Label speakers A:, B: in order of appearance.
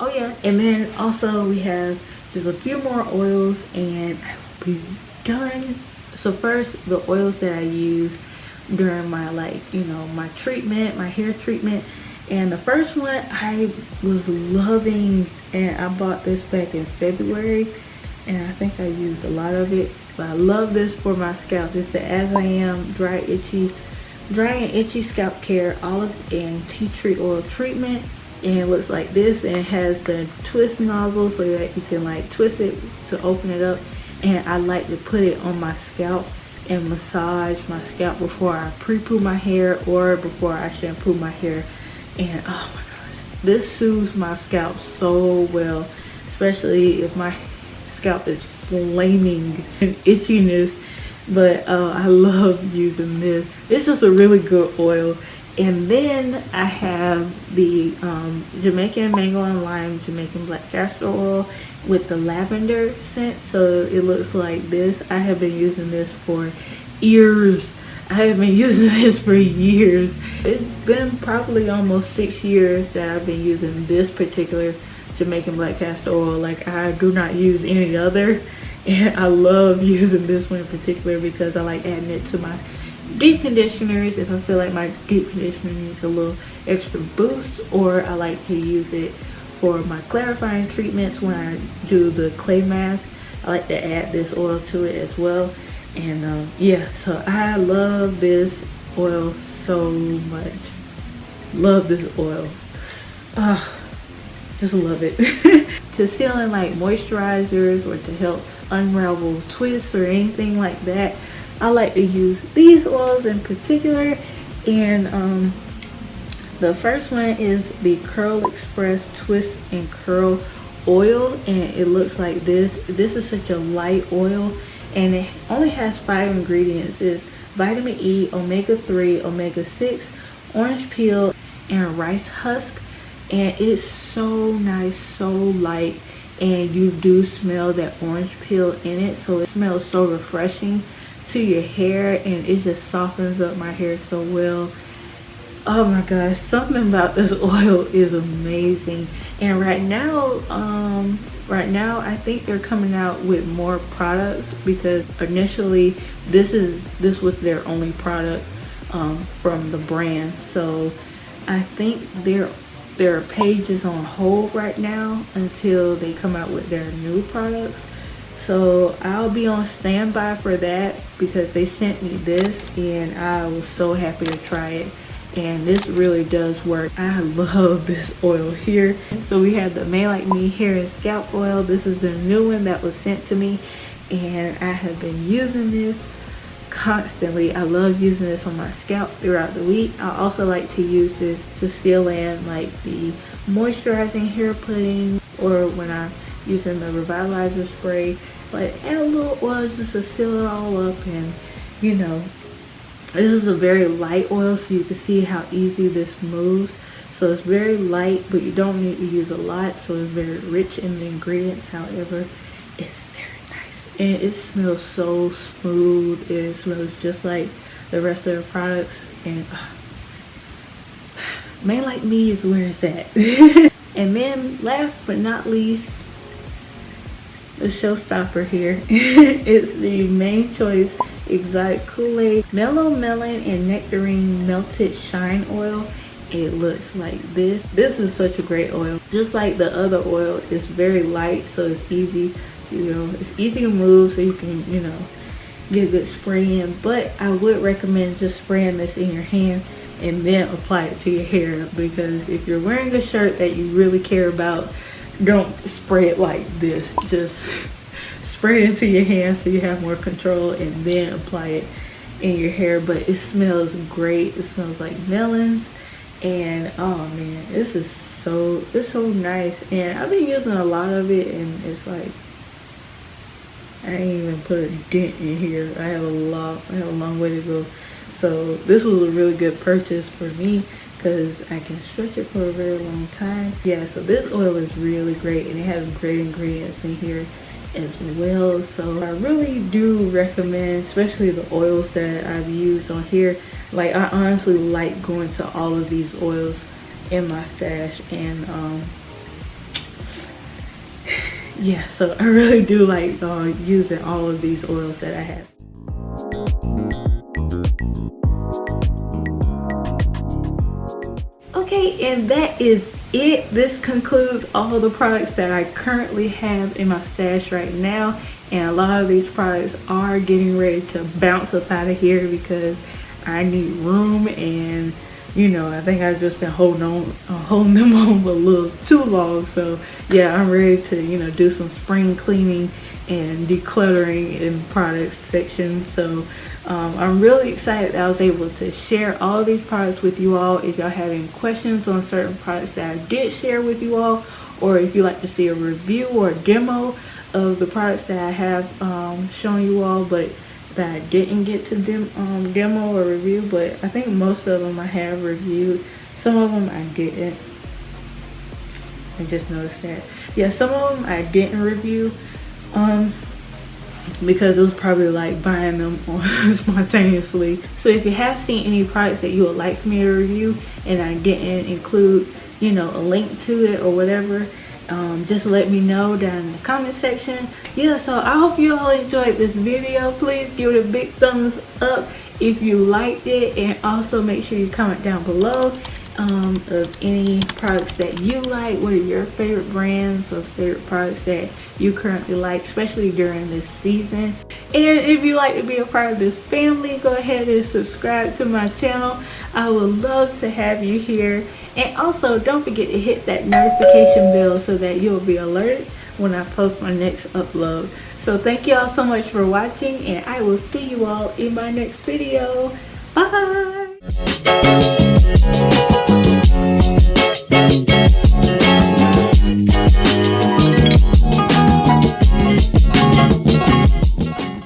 A: Oh yeah, and then also we have just a few more oils and I will be done. So first, the oils that I use during my, like, you know, my treatment, my hair treatment. And the first one I was loving, and I bought this back in February, and I think I used a lot of it. But I love this for my scalp. It's the As I Am Dry and Itchy Scalp Care Olive and Tea Tree Oil Treatment. And it looks like this, and it has the twist nozzle so that you can like twist it to open it up. And I like to put it on my scalp and massage my scalp before I pre-poo my hair or before I shampoo my hair. And oh my gosh, this soothes my scalp so well, especially if my scalp is flaming in itchiness. But I love using this. It's just a really good oil. And then I have the Jamaican Mango and Lime Jamaican Black Castor Oil with the lavender scent. So it looks like this. I have been using this for years. I have been using this for years. It's been probably almost 6 years that I've been using this particular Jamaican Black Castor Oil. Like, I do not use any other. And I love using this one in particular because I like adding it to my deep conditioners if I feel like my deep conditioner needs a little extra boost, or I like to use it for my clarifying treatments when I do the clay mask. I like to add this oil to it as well. And yeah, so I love this oil so much. Love this oil. Just love it. To seal in like moisturizers or to help unravel twists or anything like that, I like to use these oils in particular. And the first one is the Curl Express Twist and Curl Oil, and it looks like this. This is such a light oil, and it only has 5 ingredients. It's vitamin E, omega-3, omega-6, orange peel, and rice husk. And it's so nice, so light, and you do smell that orange peel in it, so it smells so refreshing to your hair, and it just softens up my hair so well. Oh my gosh, something about this oil is amazing. And right now I think they're coming out with more products, because initially this was their only product from the brand. So I think their page is on hold right now until they come out with their new products. So I'll be on standby for that, because they sent me this and I was so happy to try it. And this really does work. I love this oil here. So we have the Made Like Me hair and scalp oil. This is the new one that was sent to me, and I have been using this constantly. I love using this on my scalp throughout the week. I also like to use this to seal in like the moisturizing hair pudding, or when I'm using the revitalizer spray, but add a little oil just to seal it all up. And you know, this is a very light oil, so you can see how easy this moves. So it's very light, but you don't need to use a lot, so it's very rich in the ingredients. However, it's very nice, and it smells so smooth. It smells just like the rest of the products. And Made Like Me is where it's at. And then last but not least, the showstopper here. It's the Main Choice Exotic Kool-Aid Mellow, Melon, and Nectarine Melted Shine Oil. It looks like this. This is such a great oil. Just like the other oil, it's very light, so it's easy. You know, it's easy to move, so you can, you know, get a good spray in. But I would recommend just spraying this in your hand and then apply it to your hair, because if you're wearing a shirt that you really care about, don't spray it like this. Just spray it into your hand so you have more control, and then apply it in your hair. But it smells great. It smells like melons, and oh man, it's so nice. And I've been using a lot of it, and it's like I ain't even put a dent in here. I have a long way to go. So this was a really good purchase for me, because I can stretch it for a very long time. Yeah, so this oil is really great, and it has great ingredients in here as well. So I really do recommend, especially the oils that I've used on here. Like, I honestly like going to all of these oils in my stash, and yeah, so I really do like using all of these oils that I have. Okay, and that is it. This concludes all the products that I currently have in my stash right now, and a lot of these products are getting ready to bounce up out of here because I need room, and you know, I think I've just been holding them on a little too long. So yeah, I'm ready to, you know, do some spring cleaning and decluttering in the products section. So I'm really excited that I was able to share all of these products with you all. If y'all have any questions on certain products that I did share with you all, or if you'd like to see a review or a demo of the products that I have shown you all, but that I didn't get to demo or review, but I think most of them I have reviewed. Some of them I didn't. I just noticed that. Yeah, some of them I didn't review because it was probably like buying them spontaneously. So if you have seen any products that you would like for me to review and I didn't include, you know, a link to it or whatever, just let me know down in the comment section. Yeah, so I hope you all enjoyed this video. Please give it a big thumbs up if you liked it, and also make sure you comment down below of any products that you like. What are your favorite brands or favorite products that you currently like, especially during this season? And if you like to be a part of this family, go ahead and subscribe to my channel. I would love to have you here. And also, don't forget to hit that notification bell so that you'll be alerted when I post my next upload. So thank you all so much for watching, and I will see you all in my next video. Bye!